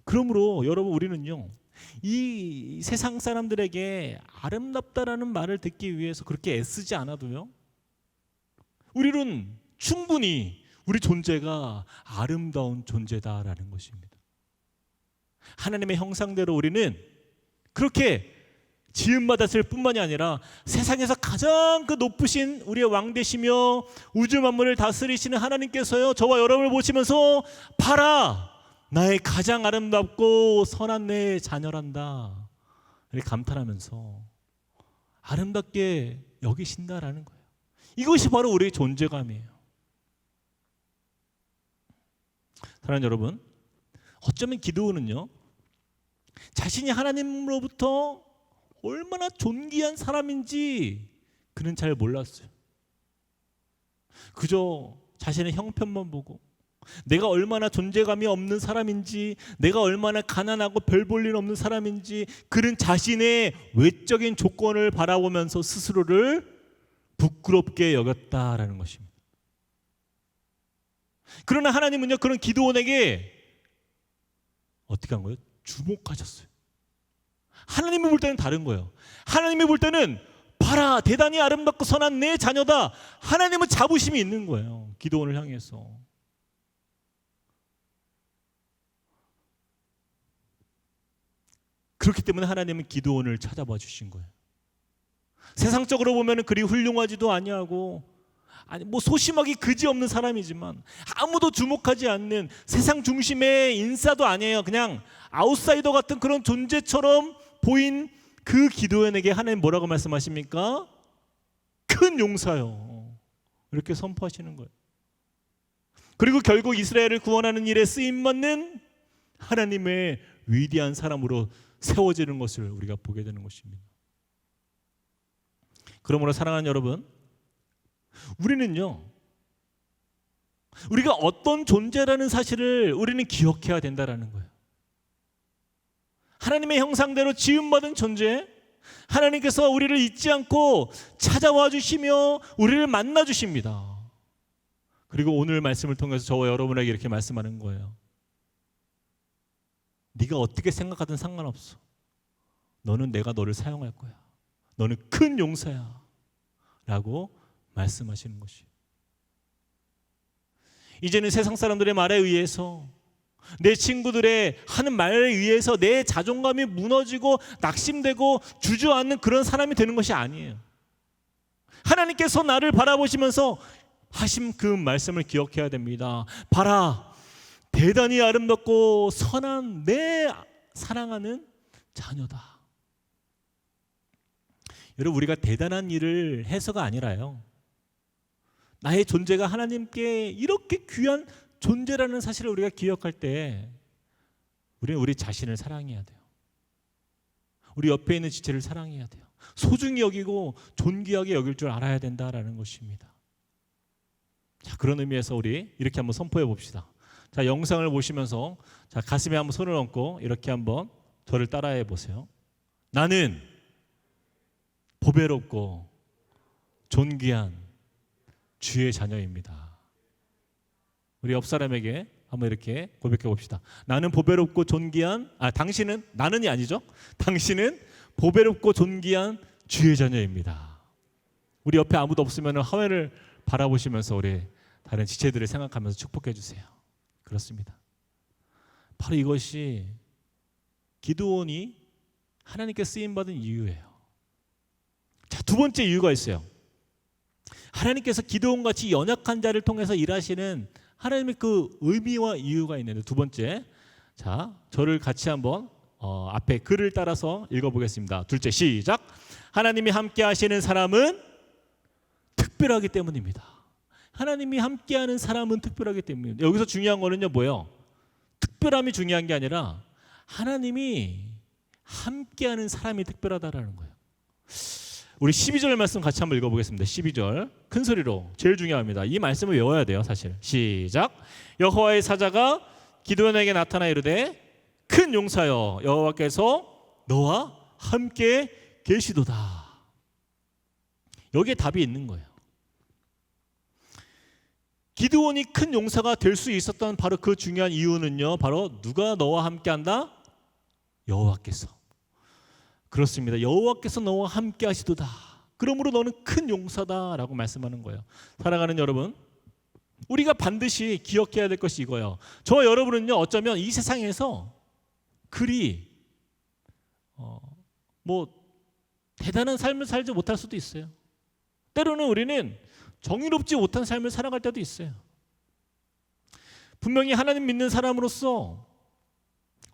그러므로 여러분, 우리는요, 이 세상 사람들에게 아름답다라는 말을 듣기 위해서 그렇게 애쓰지 않아도요, 우리는 충분히 우리 존재가 아름다운 존재다라는 것입니다. 하나님의 형상대로 우리는 그렇게 지음받았을 뿐만이 아니라 세상에서 가장 그 높으신 우리의 왕 되시며 우주 만물을 다스리시는 하나님께서요, 저와 여러분을 보시면서 봐라, 나의 가장 아름답고 선한 내 자녀란다. 이렇게 감탄하면서 아름답게 여기신다라는 거예요. 이것이 바로 우리의 존재감이에요. 사랑하는 여러분, 어쩌면 기드온은요, 자신이 하나님으로부터 얼마나 존귀한 사람인지 그는 잘 몰랐어요. 그저 자신의 형편만 보고 내가 얼마나 존재감이 없는 사람인지, 내가 얼마나 가난하고 별 볼 일 없는 사람인지 그는 자신의 외적인 조건을 바라보면서 스스로를 부끄럽게 여겼다라는 것입니다. 그러나 하나님은요, 그런 기드온에게 어떻게 한 거예요? 주목하셨어요. 하나님이 볼 때는 다른 거예요. 하나님이 볼 때는 봐라, 대단히 아름답고 선한 내 자녀다. 하나님은 자부심이 있는 거예요, 기드온을 향해서. 그렇기 때문에 하나님은 기드온을 찾아봐 주신 거예요. 세상적으로 보면 그리 훌륭하지도 아니하고, 아니 뭐 소심하기 그지없는 사람이지만 아무도 주목하지 않는 세상 중심의 인싸도 아니에요. 그냥 아웃사이더 같은 그런 존재처럼 보인 그 기드온에게 하나님 뭐라고 말씀하십니까? 큰 용사요, 이렇게 선포하시는 거예요. 그리고 결국 이스라엘을 구원하는 일에 쓰임받는 하나님의 위대한 사람으로 세워지는 것을 우리가 보게 되는 것입니다. 그러므로 사랑하는 여러분, 우리는요, 우리가 어떤 존재라는 사실을 우리는 기억해야 된다라는 거예요. 하나님의 형상대로 지음받은 존재, 하나님께서 우리를 잊지 않고 찾아와 주시며 우리를 만나 주십니다. 그리고 오늘 말씀을 통해서 저와 여러분에게 이렇게 말씀하는 거예요. 네가 어떻게 생각하든 상관없어. 너는 내가 너를 사용할 거야. 너는 큰 용사야 라고 말씀하시는 것이에요. 이제는 세상 사람들의 말에 의해서, 내 친구들의 하는 말에 의해서 내 자존감이 무너지고 낙심되고 주저앉는 그런 사람이 되는 것이 아니에요. 하나님께서 나를 바라보시면서 하신 그 말씀을 기억해야 됩니다. 봐라, 대단히 아름답고 선한 내 사랑하는 자녀다. 여러분, 우리가 대단한 일을 해서가 아니라요, 나의 존재가 하나님께 이렇게 귀한 존재라는 사실을 우리가 기억할 때 우리는 우리 자신을 사랑해야 돼요. 우리 옆에 있는 지체를 사랑해야 돼요. 소중히 여기고 존귀하게 여길 줄 알아야 된다라는 것입니다. 자, 그런 의미에서 우리 이렇게 한번 선포해 봅시다. 자, 영상을 보시면서 자, 가슴에 한번 손을 얹고 이렇게 한번 저를 따라해 보세요. 나는 보배롭고 존귀한 주의 자녀입니다. 우리 옆 사람에게 한번 이렇게 고백해 봅시다. 나는 보배롭고 존귀한, 당신은, 나는이 아니죠. 당신은 보배롭고 존귀한 주의 자녀입니다. 우리 옆에 아무도 없으면 화면을 바라보시면서 우리 다른 지체들을 생각하면서 축복해 주세요. 그렇습니다. 바로 이것이 기드온이 하나님께 쓰임받은 이유예요. 자, 두 번째 이유가 있어요. 하나님께서 기드온같이 연약한 자를 통해서 일하시는 하나님의 그 의미와 이유가 있는데, 두 번째, 자, 저를 같이 한번 앞에 글을 따라서 읽어보겠습니다. 둘째, 시작. 하나님이 함께 하시는 사람은 특별하기 때문입니다. 하나님이 함께하는 사람은 특별하기 때문입니다. 여기서 중요한 거는요, 뭐예요? 특별함이 중요한 게 아니라 하나님이 함께하는 사람이 특별하다라는 거예요. 우리 12절 말씀 같이 한번 읽어보겠습니다. 12절 큰 소리로, 제일 중요합니다. 이 말씀을 외워야 돼요, 사실. 시작. 여호와의 사자가 기드온에게 나타나 이르되 큰 용사여, 여호와께서 너와 함께 계시도다. 여기에 답이 있는 거예요. 기드온이 큰 용사가 될 수 있었던 바로 그 중요한 이유는요, 바로 누가 너와 함께한다? 여호와께서. 그렇습니다. 여호와께서 너와 함께 하시도다. 그러므로 너는 큰 용사다라고 말씀하는 거예요. 사랑하는 여러분, 우리가 반드시 기억해야 될 것이 이거예요. 저와 여러분은요, 어쩌면 이 세상에서 그리 대단한 삶을 살지 못할 수도 있어요. 때로는 우리는 정의롭지 못한 삶을 살아갈 때도 있어요. 분명히 하나님 믿는 사람으로서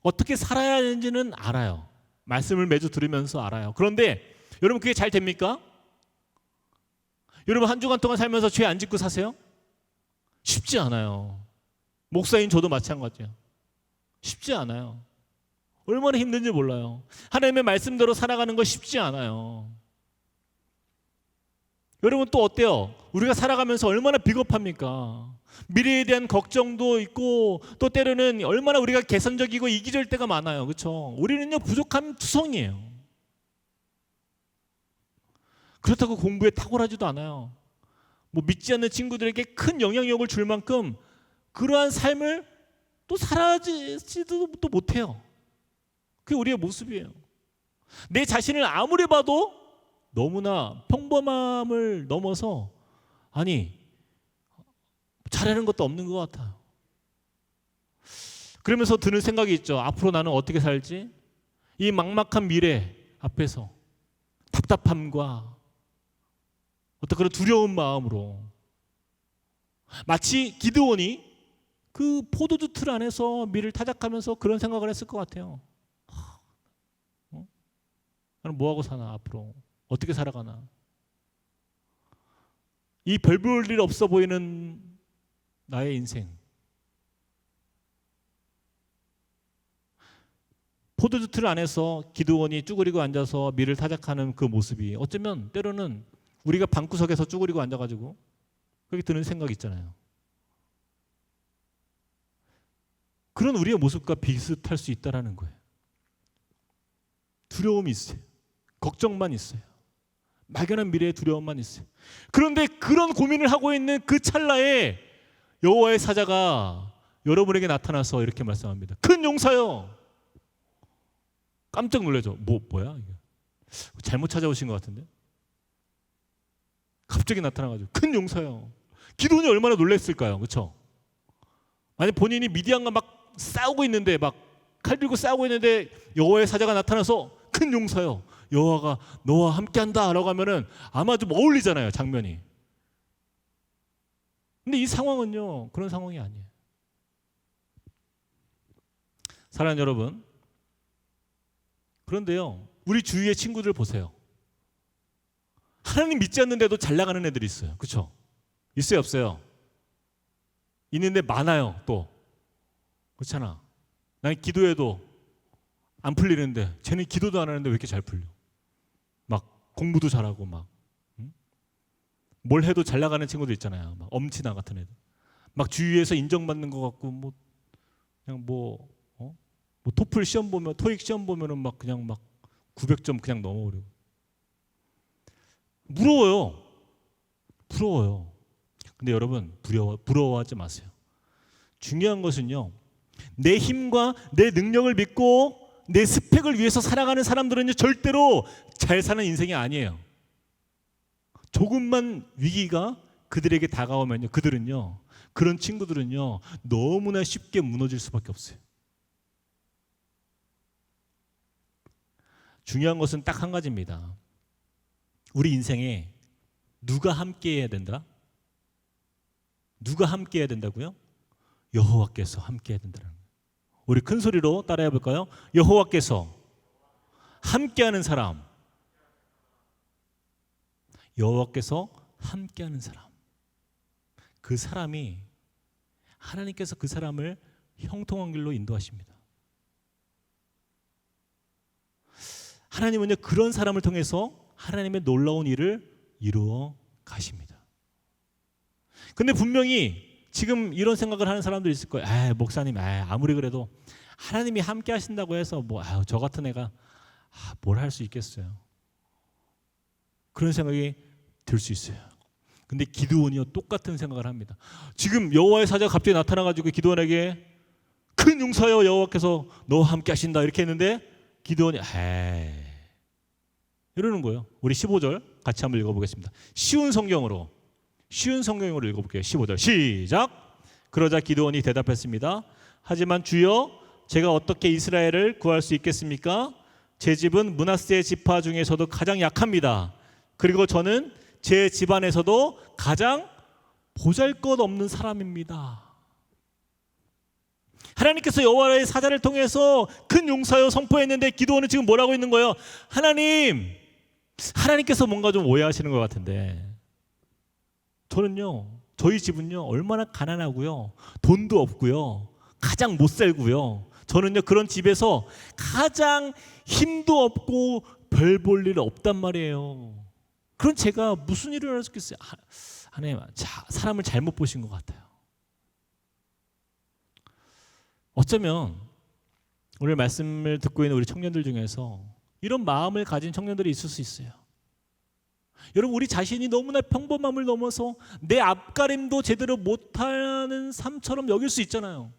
어떻게 살아야 하는지는 알아요. 말씀을 매주 들으면서 알아요. 그런데 여러분 그게 잘 됩니까? 여러분 한 주간 동안 살면서 죄 안 짓고 사세요? 쉽지 않아요. 목사인 저도 마찬가지예요. 쉽지 않아요. 얼마나 힘든지 몰라요. 하나님의 말씀대로 살아가는 거 쉽지 않아요. 여러분 또 어때요? 우리가 살아가면서 얼마나 비겁합니까? 미래에 대한 걱정도 있고 또 때로는 얼마나 우리가 개선적이고 이기적일 때가 많아요. 그렇죠? 우리는요 부족한 투성이에요. 그렇다고 공부에 탁월하지도 않아요. 뭐 믿지 않는 친구들에게 큰 영향력을 줄 만큼 그러한 삶을 또 살아지지도 또 못해요. 그게 우리의 모습이에요. 내 자신을 아무리 봐도 너무나 평범함을 넘어서 잘하는 것도 없는 것 같아요. 그러면서 드는 생각이 있죠. 앞으로 나는 어떻게 살지? 이 막막한 미래 앞에서 답답함과 어떤 그런 두려운 마음으로 마치 기드온이 그 포도주 틀 안에서 밀을 타작하면서 그런 생각을 했을 것 같아요. 나는 뭐하고 사나 앞으로 어떻게 살아가나. 이 별 볼 일 없어 보이는 나의 인생. 포도주 틀 안에서 기드온이 쭈그리고 앉아서 밀을 타작하는 그 모습이 어쩌면 때로는 우리가 방구석에서 쭈그리고 앉아가지고 그렇게 드는 생각이 있잖아요. 그런 우리의 모습과 비슷할 수 있다는 거예요. 두려움이 있어요. 걱정만 있어요. 막연한 미래의 두려움만 있어요. 그런데 그런 고민을 하고 있는 그 찰나에 여호와의 사자가 여러분에게 나타나서 이렇게 말씀합니다. 큰 용사요. 깜짝 놀라죠. 뭐야 이게? 잘못 찾아오신 것 같은데? 갑자기 나타나가지고 큰 용사요. 기드온이 얼마나 놀랐을까요? 그렇죠? 아니 본인이 미디안과 막 싸우고 있는데 막 칼 들고 싸우고 있는데 여호와의 사자가 나타나서 큰 용사요. 여호와가 너와 함께한다 라고 하면은 아마 좀 어울리잖아요, 장면이. 근데 이 상황은요 그런 상황이 아니에요. 사랑하는 여러분, 그런데요 우리 주위의 친구들 보세요. 하나님 믿지 않는데도 잘 나가는 애들이 있어요. 그렇죠? 있어요 없어요? 있는데 많아요. 또 그렇잖아. 난 기도해도 안 풀리는데 쟤는 기도도 안 하는데 왜 이렇게 잘 풀려? 막 공부도 잘하고 막 뭘 해도 잘 나가는 친구들 있잖아요. 막 엄친아 같은 애들. 막 주위에서 인정받는 것 같고 그냥 토플 시험 보면 토익 시험 보면은 막 그냥 막 900점 그냥 넘어오려고. 부러워요. 근데 여러분 부러워하지 마세요. 중요한 것은요. 내 힘과 내 능력을 믿고 내 스펙을 위해서 살아가는 사람들은요 절대로 잘 사는 인생이 아니에요. 조금만 위기가 그들에게 다가오면요 그런 친구들은요 너무나 쉽게 무너질 수밖에 없어요. 중요한 것은 딱 한 가지입니다. 우리 인생에 누가 함께해야 된다? 누가 함께해야 된다고요? 여호와께서 함께해야 된다는 거예요. 우리 큰 소리로 따라해 볼까요? 여호와께서 함께하는 사람. 여호와께서 함께하는 사람. 그 사람이 하나님께서 그 사람을 형통한 길로 인도하십니다. 하나님은요 그런 사람을 통해서 하나님의 놀라운 일을 이루어 가십니다. 근데 분명히 지금 이런 생각을 하는 사람들이 있을 거예요. 목사님, 아무리 그래도 하나님이 함께 하신다고 해서 저 같은 애가 뭘 할 수 있겠어요. 그런 생각이 들 수 있어요. 근데 기드온이요 똑같은 생각을 합니다. 지금 여호와의 사자가 갑자기 나타나가지고 기드온에게 큰 용사여 여호와께서 너와 함께 하신다 이렇게 했는데 기드온이 이러는 거예요. 우리 15절 같이 한번 읽어보겠습니다. 쉬운 성경으로 읽어볼게요. 15절 시작. 그러자 기드온이 대답했습니다. 하지만 주여 제가 어떻게 이스라엘을 구할 수 있겠습니까? 제 집은 므낫세 지파 중에서도 가장 약합니다. 그리고 저는 제 집안에서도 가장 보잘것없는 사람입니다. 하나님께서 여호와의 사자를 통해서 큰 용사여 선포했는데 기드온은 지금 뭐라고 있는 거예요? 하나님께서 뭔가 좀 오해하시는 것 같은데, 저희 집은요 얼마나 가난하고요, 돈도 없고요, 가장 못 살고요, 저는요 그런 집에서 가장 힘도 없고 별 볼 일 없단 말이에요. 그럼 제가 무슨 일을 할 수 있겠어요? 하나님, 사람을 잘못 보신 것 같아요. 어쩌면 오늘 말씀을 듣고 있는 우리 청년들 중에서 이런 마음을 가진 청년들이 있을 수 있어요. 여러분, 우리 자신이 너무나 평범함을 넘어서 내 앞가림도 제대로 못하는 삶처럼 여길 수 있잖아요.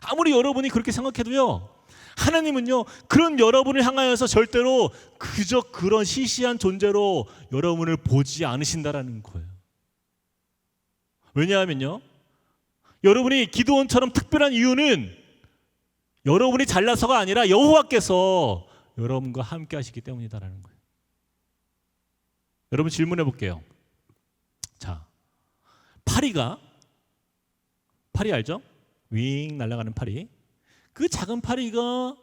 아무리 여러분이 그렇게 생각해도요, 하나님은요 그런 여러분을 향하여서 절대로 그저 그런 시시한 존재로 여러분을 보지 않으신다라는 거예요. 왜냐하면요, 여러분이 기드온처럼 특별한 이유는 여러분이 잘나서가 아니라 여호와께서 여러분과 함께 하시기 때문이다라는 거예요. 여러분, 질문해 볼게요. 자, 파리 알죠? 윙 날아가는 파리. 그 작은 파리가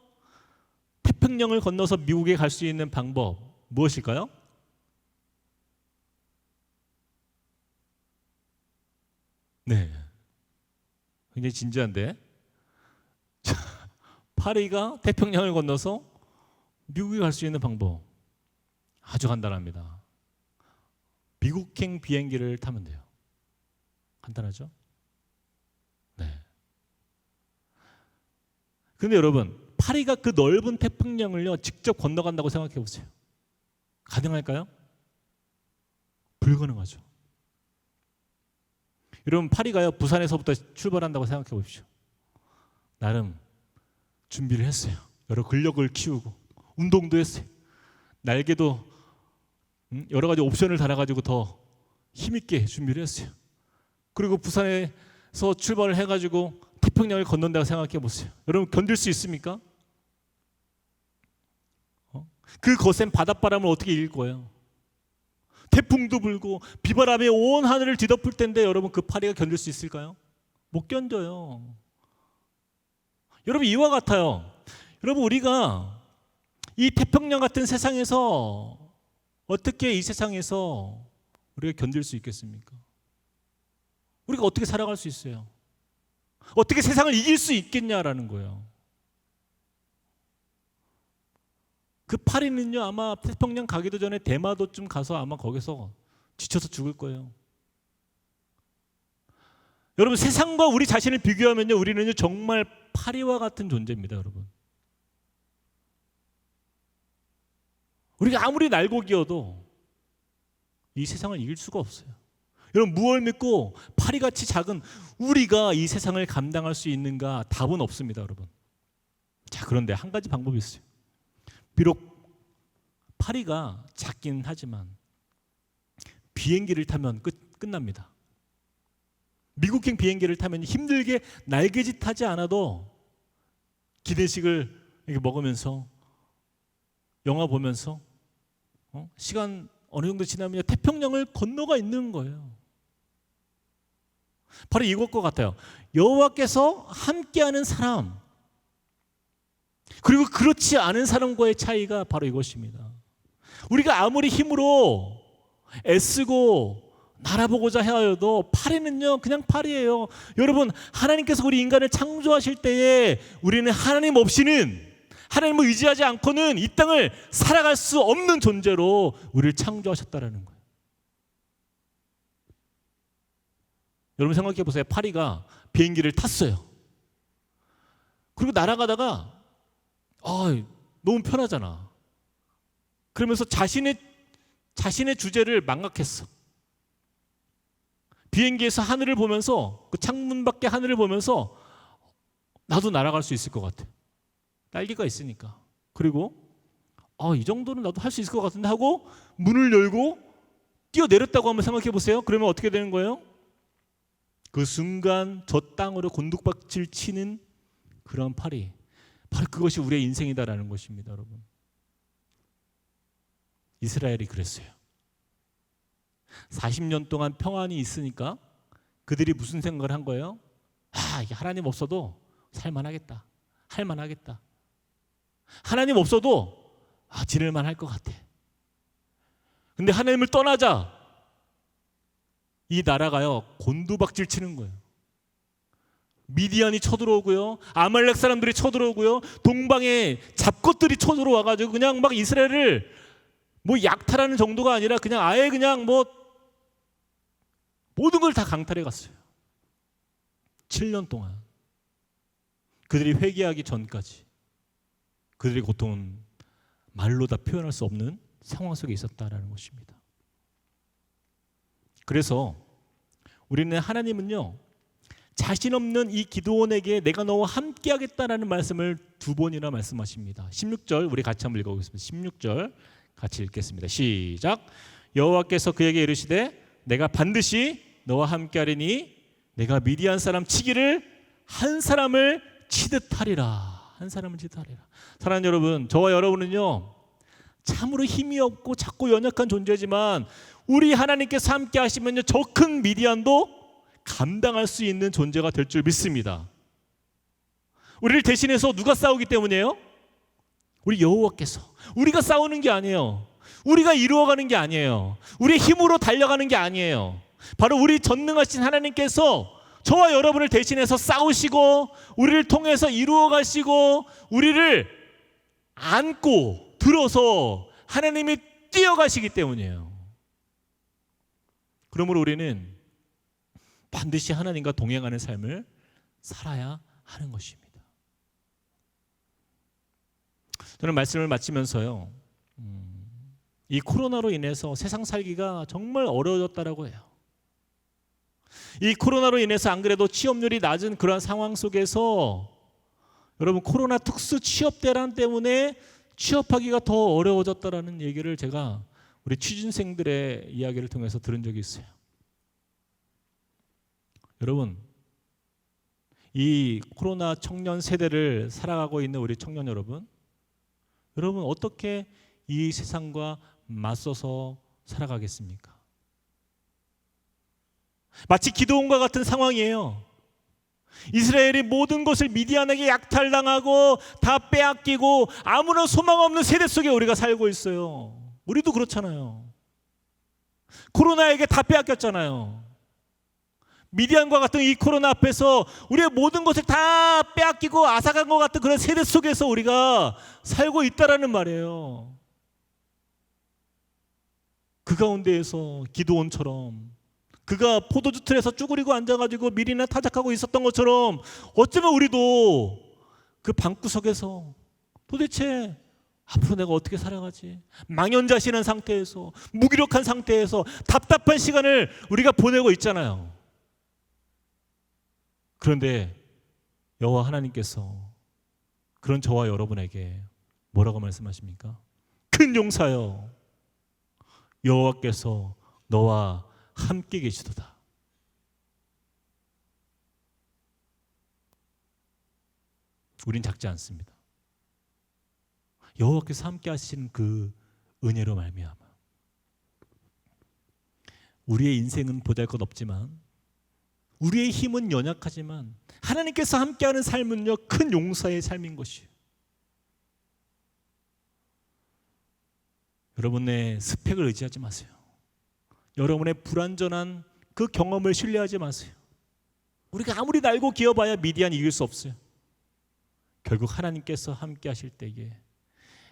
태평양을 건너서 미국에 갈 수 있는 방법 무엇일까요? 네, 굉장히 진지한데. 자, 파리가 태평양을 건너서 미국에 갈 수 있는 방법 아주 간단합니다. 미국행 비행기를 타면 돼요. 간단하죠? 네. 근데 여러분, 파리가 그 넓은 태평양을요 직접 건너간다고 생각해 보세요. 가능할까요? 불가능하죠. 여러분, 파리가요 부산에서부터 출발한다고 생각해 보십시오. 나름 준비를 했어요. 여러 근력을 키우고 운동도 했어요. 날개도 여러 가지 옵션을 달아가지고 더 힘있게 준비를 했어요. 그리고 부산에서 출발을 해가지고 태평양을 건넌다고 생각해 보세요. 여러분, 견딜 수 있습니까? 그 거센 바닷바람을 어떻게 이길 거예요? 태풍도 불고 비바람이 온 하늘을 뒤덮을 텐데 여러분, 그 파리가 견딜 수 있을까요? 못 견뎌요. 여러분, 이와 같아요. 여러분, 우리가 이 태평양 같은 세상에서 어떻게 이 세상에서 우리가 견딜 수 있겠습니까? 우리가 어떻게 살아갈 수 있어요? 어떻게 세상을 이길 수 있겠냐라는 거예요. 그 파리는요 아마 태평양 가기도 전에 대마도쯤 가서 아마 거기서 지쳐서 죽을 거예요. 여러분, 세상과 우리 자신을 비교하면요 우리는요 정말 파리와 같은 존재입니다. 여러분, 우리가 아무리 날고기여도 이 세상을 이길 수가 없어요. 여러분, 무엇을 믿고 파리같이 작은 우리가 이 세상을 감당할 수 있는가? 답은 없습니다. 여러분. 자, 그런데 한 가지 방법이 있어요. 비록 파리가 작긴 하지만 비행기를 타면 끝납니다. 미국행 비행기를 타면 힘들게 날개짓 하지 않아도 기내식을 이렇게 먹으면서 영화 보면서 시간 어느 정도 지나면 태평양을 건너가 있는 거예요. 바로 이것과 같아요. 여호와께서 함께하는 사람, 그리고 그렇지 않은 사람과의 차이가 바로 이것입니다. 우리가 아무리 힘으로 애쓰고 날아보고자 하여도 파리는요 그냥 파리예요. 여러분, 하나님께서 우리 인간을 창조하실 때에 우리는 하나님 없이는, 하나님을 의지하지 않고는 이 땅을 살아갈 수 없는 존재로 우리를 창조하셨다라는 거예요. 여러분, 생각해 보세요. 파리가 비행기를 탔어요. 그리고 날아가다가 너무 편하잖아. 그러면서 자신의 주제를 망각했어. 비행기에서 하늘을 보면서, 그 창문 밖에 하늘을 보면서 나도 날아갈 수 있을 것 같아. 날개가 있으니까. 그리고 이 정도는 나도 할 수 있을 것 같은데 하고 문을 열고 뛰어내렸다고 한번 생각해 보세요. 그러면 어떻게 되는 거예요? 그 순간 저 땅으로 곤두박질 치는 그런 파리, 바로 그것이 우리의 인생이다라는 것입니다. 여러분, 이스라엘이 그랬어요. 40년 동안 평안이 있으니까 그들이 무슨 생각을 한 거예요? 이게 하나님 없어도 살만하겠다, 할만하겠다. 하나님 없어도 지낼만 할 것 같아. 근데 하나님을 떠나자 이 나라가요 곤두박질 치는 거예요. 미디안이 쳐들어오고요, 아말렉 사람들이 쳐들어오고요, 동방의 잡것들이 쳐들어와가지고 그냥 막 이스라엘을 뭐 약탈하는 정도가 아니라 그냥 아예 그냥 뭐 모든 걸 다 강탈해 갔어요. 7년 동안 그들이 회개하기 전까지 그들의 고통은 말로 다 표현할 수 없는 상황 속에 있었다라는 것입니다. 그래서 우리는 하나님은요 자신 없는 이 기드온에게 내가 너와 함께 하겠다라는 말씀을 2번이나 말씀하십니다. 16절 우리 같이 한번 읽어보겠습니다. 16절 같이 읽겠습니다. 시작. 여호와께서 그에게 이르시되 내가 반드시 너와 함께 하리니 내가 미디안 사람 치기를 한 사람을 치듯 하리라. 한 사람을 치듯 하리라. 사랑하는 여러분, 저와 여러분은요 참으로 힘이 없고 작고 연약한 존재지만 우리 하나님께서 함께 하시면요 저 큰 미디안도 감당할 수 있는 존재가 될 줄 믿습니다. 우리를 대신해서 누가 싸우기 때문이에요? 우리 여호와께서. 우리가 싸우는 게 아니에요. 우리가 이루어가는 게 아니에요. 우리의 힘으로 달려가는 게 아니에요. 바로 우리 전능하신 하나님께서 저와 여러분을 대신해서 싸우시고 우리를 통해서 이루어가시고 우리를 안고 들어서 하나님이 뛰어가시기 때문이에요. 그러므로 우리는 반드시 하나님과 동행하는 삶을 살아야 하는 것입니다. 저는 말씀을 마치면서요 이 코로나로 인해서 세상 살기가 정말 어려워졌다라고 해요. 이 코로나로 인해서 안 그래도 취업률이 낮은 그런 상황 속에서 여러분 코로나 특수 취업 대란 때문에 취업하기가 더 어려워졌다라는 얘기를 제가 우리 취준생들의 이야기를 통해서 들은 적이 있어요. 여러분, 이 코로나 청년 세대를 살아가고 있는 우리 청년 여러분, 여러분 어떻게 이 세상과 맞서서 살아가겠습니까? 마치 기드온과 같은 상황이에요. 이스라엘이 모든 것을 미디안에게 약탈당하고 다 빼앗기고 아무런 소망 없는 세대 속에 우리가 살고 있어요. 우리도 그렇잖아요. 코로나에게 다 빼앗겼잖아요. 미디안과 같은 이 코로나 앞에서 우리의 모든 것을 다 빼앗기고 앗아간 것 같은 그런 세대 속에서 우리가 살고 있다라는 말이에요. 그 가운데에서 기드온처럼 그가 포도주 틀에서 쭈그리고 앉아가지고 밀이나 타작하고 있었던 것처럼 어쩌면 우리도 그 방구석에서 도대체 앞으로 내가 어떻게 살아가지? 망연자실한 상태에서 무기력한 상태에서 답답한 시간을 우리가 보내고 있잖아요. 그런데 여호와 하나님께서 그런 저와 여러분에게 뭐라고 말씀하십니까? 큰 용사여, 여호와께서 너와 함께 계시도다. 우린 작지 않습니다. 여호와께서 함께 하시는 그 은혜로 말미암아 우리의 인생은 보잘것없지만 우리의 힘은 연약하지만 하나님께서 함께하는 삶은요 큰 용사의 삶인 것이에요. 여러분의 스펙을 의지하지 마세요. 여러분의 불완전한 그 경험을 신뢰하지 마세요. 우리가 아무리 날고 기어봐야 미디안 이길 수 없어요. 결국 하나님께서 함께 하실 때에,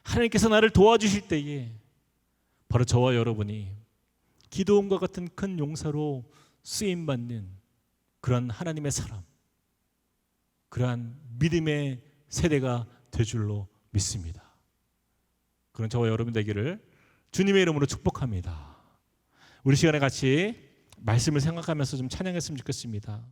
하나님께서 나를 도와주실 때에 바로 저와 여러분이 기드온과 같은 큰 용사로 쓰임받는 그런 하나님의 사람, 그러한 믿음의 세대가 될 줄로 믿습니다. 그런 저와 여러분 되기를 주님의 이름으로 축복합니다. 우리 시간에 같이 말씀을 생각하면서 좀 찬양했으면 좋겠습니다.